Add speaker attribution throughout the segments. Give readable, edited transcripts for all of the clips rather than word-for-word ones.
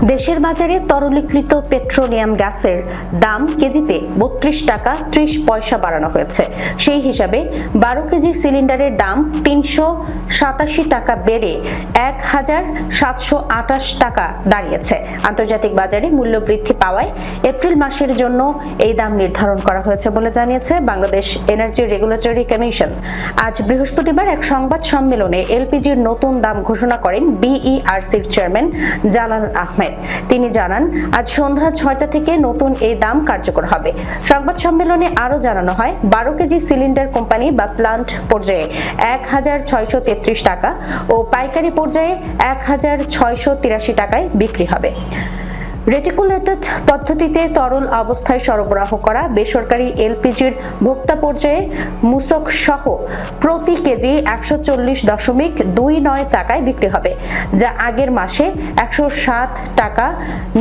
Speaker 1: দেশের বাজারে তরলীকৃত পেট্রোলিয়াম গ্যাসের দাম কেজিতে ৩২ টাকা ৩০ পয়সা বাড়ানো হয়েছে। সেই হিসাবে ১২ কেজি সিলিন্ডারের দাম ৩৮৭ টাকা বেড়ে ১,৭২৮ টাকা দাঁড়িয়েছে। আন্তর্জাতিক বাজারে মূল্য বৃদ্ধি পাওয়ায় এপ্রিল মাসের জন্য এই দাম নির্ধারণ করা হয়েছে বলে জানিয়েছে বাংলাদেশ এনার্জি রেগুলেটরি কমিশন। আজ বৃহস্পতিবার এক সংবাদ সম্মেলনে এলপিজির নতুন দাম ঘোষণা করেন বিইআরসির চেয়ারম্যান জালাল আহমেদ। তিনি জানান, আজ সন্ধ্যা ৬টা থেকে নতুন এই দাম কার্যকর হবে। সংবাদ সম্মেলনে আরও জানানো হয়, ১২ কেজি সিলিন্ডার কোম্পানি বা প্লান্ট পর্যায়ে ১,৬৩৩ টাকা ও পাইকারি পর্যায়ে ১,৬৮৩ টাকায় বিক্রি হবে। রেটিকুলেটেড পদ্ধতিতে তরল অবস্থায় সরবরাহ করা বেসরকারি এলপিজির ভোক্তা পর্যায়ে মূসক সহ প্রতি কেজি ১৪০.29 টাকায় বিক্রি হবে, যা আগের মাসে ১০৭ টাকা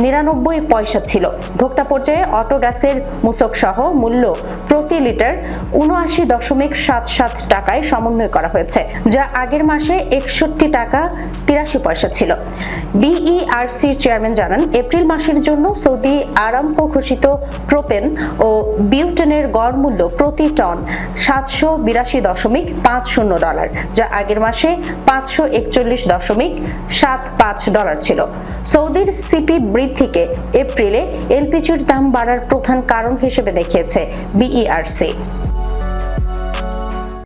Speaker 1: ৯৯ পয়সা ছিল। ভোক্তা পর্যায়ে অটো গ্যাসের মূসক সহ মূল্য প্রতি লিটার ৭৯.77 টাকায় সমন্বয় করা হয়েছে, যা আগের মাসে ৬১ টাকা ৮৩ পয়সা ছিল। বিইআরসির চেয়ারম্যান জানান, এপ্রিল মাসের জন্য সৌদি আরামকো ঘোষিত প্রোপেন ও বিউটেনের গড় মূল্য প্রতি টন $782.50, যা আগের মাসে $541.75 ছিল। সৌদির সিপি বৃদ্ধিকে এপ্রিলে এলপিজির দাম বাড়ার প্রধান কারণ হিসেবে দেখিয়েছে বিইআরসি।